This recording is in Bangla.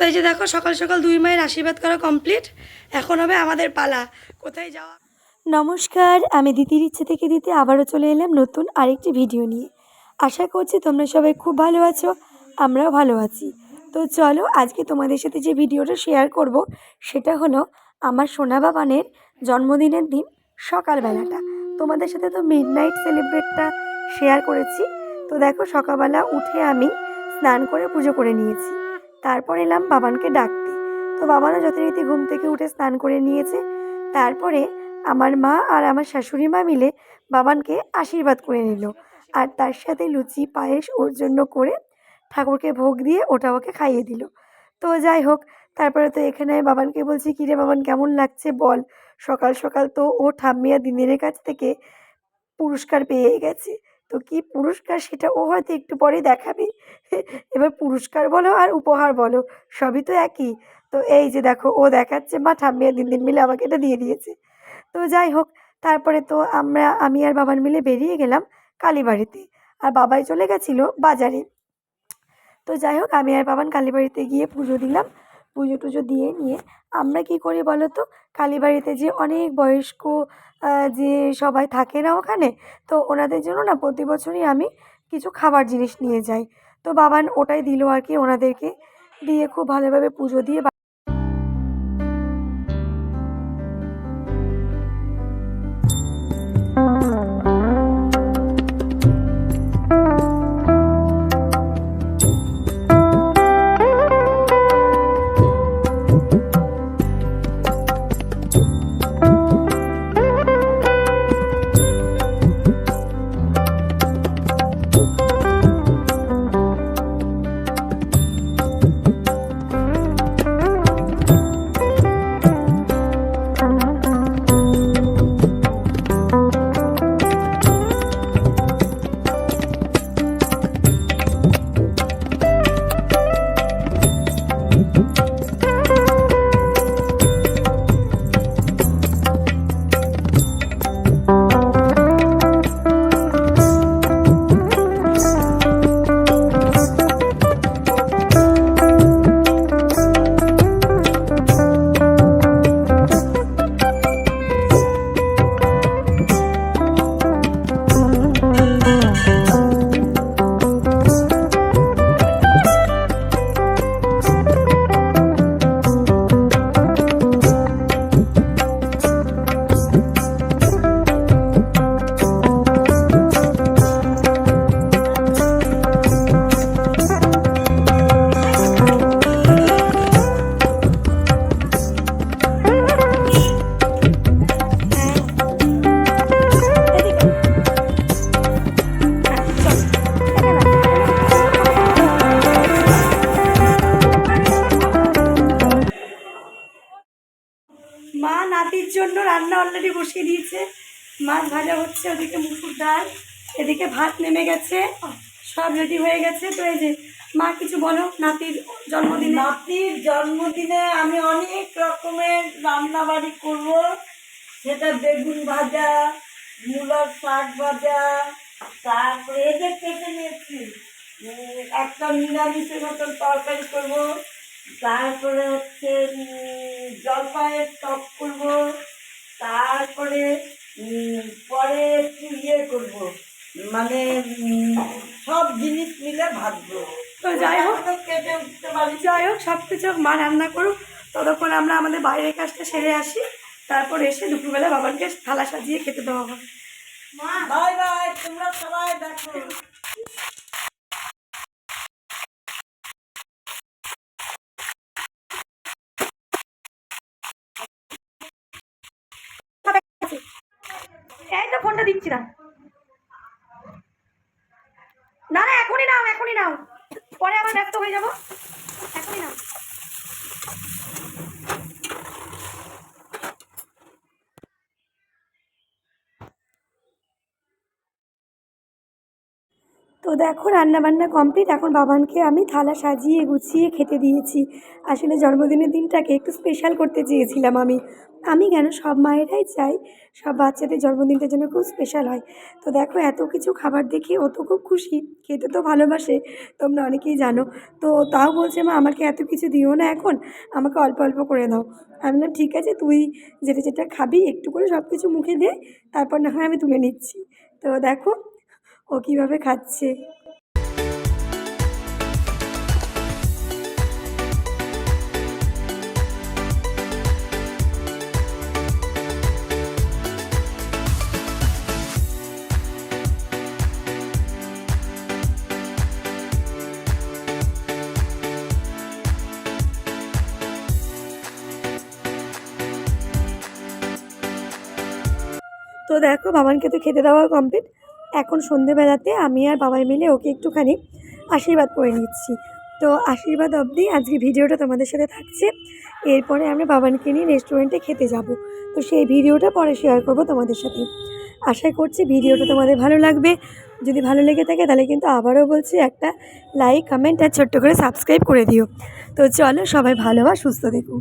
এই যে দেখো সকাল সকাল দুই মায়ের আশীর্বাদ করা কমপ্লিট। এখন হবে আমাদের পালা কোথায় যাওয়া। নমস্কার, আমি দিদির ইচ্ছে থেকে দিতে আবারও চলে এলাম নতুন আরেকটি ভিডিও নিয়ে। আশা করছি তোমরা সবাই খুব ভালো আছো, আমরাও ভালো আছি। তো চলো আজকে তোমাদের সাথে যে ভিডিওটা শেয়ার করব সেটা হলো আমার সোনা বাবানের জন্মদিনের দিন সকালবেলাটা। তোমাদের সাথে তো মিডনাইট সেলিব্রেটটা শেয়ার করেছি। তো দেখো সকালবেলা উঠে আমি স্নান করে পুজো করে নিয়েছি, তারপর এলাম বাবানকে ডাকতে। তো বাবানও যথারীতি ঘুম থেকে উঠে স্নান করে নিয়েছে। তারপরে আমার মা আর আমার শাশুড়ি মা মিলে বাবানকে আশীর্বাদ করে নিল, আর তার সাথে লুচি পায়েস ওর জন্য করে ঠাকুরকে ভোগ দিয়ে ওটা ওকে খাইয়ে দিল। তো যাই হোক, তারপরে তো এখানে বাবানকে বলছি, কিরে বাবান কেমন লাগছে বল। সকাল সকাল তো ও ঠাম্মি আর দিদির কাছ থেকে পুরস্কার পেয়ে গেছে। তো কি পুরস্কার সেটা ও হয়তো একটু পরে দেখাবে। এবার পুরস্কার বলো আর উপহার বলো, সবই তো একই। তো এই যে দেখো ও দেখাচ্ছে, মা ঠাম্মি আর দিন মিলে আমাকে এটা দিয়ে দিয়েছে। তো যাই হোক, তারপরে তো আমি আর বাবার মিলে বেরিয়ে গেলাম কালীবাড়িতে, আর বাবাই চলে গেছিলো বাজারে। তো যাই হোক, আমি আর বাবান কালীবাড়িতে গিয়ে পুজো দিলাম। পুজো টুজো দিয়ে নিয়ে আমরা কি করি বলো তো, কালীবাড়িতে যে অনেক বয়স্ক যে সবাই থাকে না ওখানে, তো ওনাদের জন্য না প্রতি বছরই আমি কিছু খাবার জিনিস নিয়ে যাই। তো বাবান ওটাই দিল আর কি ওনাদেরকে, দিয়ে খুব ভালোভাবে পুজো দিয়ে মা নাতির জন্য রান্না অলরেডি বসিয়ে দিয়েছে। মাছ ভাজা হচ্ছে, ওদিকে মুসুর ডাল, এদিকে ভাত নেমে গেছে, সব রেডি হয়ে গেছে। তো এই যে মা কিছু বলো নাতির জন্মদিনে আমি অনেক রকমের রান্না বাড়ি করবো। সেটা বেগুন ভাজা, মূলার শাক ভাজা, তারপরে এদের কেটে নিয়েছি একটা নিরামিষের মতন তরকারি করবো, তারপরে হচ্ছে জলপাইয়ের টক করবো, তারপরে পরে একটু করবো, মানে সব জিনিস মিলে ভাজবো। তো যাই হোক কেটে উঠতে পারি। যাই হোক সব কিছু মা রান্না করুক, ততক্ষণ আমরা আমাদের বাইরের কাজটা সেরে আসি, তারপর এসে দুপুরবেলা বাবাকে থালা সাজিয়ে খেতে দেওয়া হবে। বাই বাই, তোমরা সবাই দেখো। এই তো ফোনটা দিচ্ছি না, না না এখনই নাও, এখনই নাও, পরে আবার ব্যস্ত হয়ে যাবো, এখনই নাও। তো দেখো রান্নাবান্না কমপ্লিট, এখন বাবানকে আমি থালা সাজিয়ে গুছিয়ে খেতে দিয়েছি। আসলে জন্মদিনের দিনটাকে একটু স্পেশাল করতে চেয়েছিলাম আমি কেন, সব মায়েরাই চায় সব বাচ্চাদের জন্মদিনটা যেন খুব স্পেশাল হয়। তো দেখো এত কিছু খাবার দেখে ও তো খুব খুশি, খেতে তো ভালোবাসে, তোমরা অনেকেই জানো। তো তাও বলছে মা আমাকে এত কিছু দিও না এখন, আমাকে অল্প অল্প করে দাও। আমি বললাম ঠিক আছে, তুই যেটা যেটা খাবি একটু করে সব কিছু মুখে দে, তারপর না হয় আমি তুলে নিচ্ছি। তো দেখো ও কীভাবে খাচ্ছে। তো দেখো বাবানকে তো খেতে দেওয়া কমপ্লিট, এখন সন্ধেবেলাতে আমি আর বাবাই মিলে ওকে একটুখানি আশীর্বাদ করে নিচ্ছি। তো আশীর্বাদ অবধি আজকে ভিডিওটা তোমাদের সাথে থাকছে। এরপরে আমরা বাবানকে নিয়ে রেস্টুরেন্টে খেতে যাব, তো সেই ভিডিওটা পরে শেয়ার করব তোমাদের সাথে। আশা করছি ভিডিওটা তোমাদের ভালো লাগবে। যদি ভালো লেগে থাকে তাহলে কিন্তু আবারও বলছি একটা লাইক, কমেন্ট আর ছোট্ট করে সাবস্ক্রাইব করে দিও। তো চলো সবাই ভালো আর সুস্থ থেকো।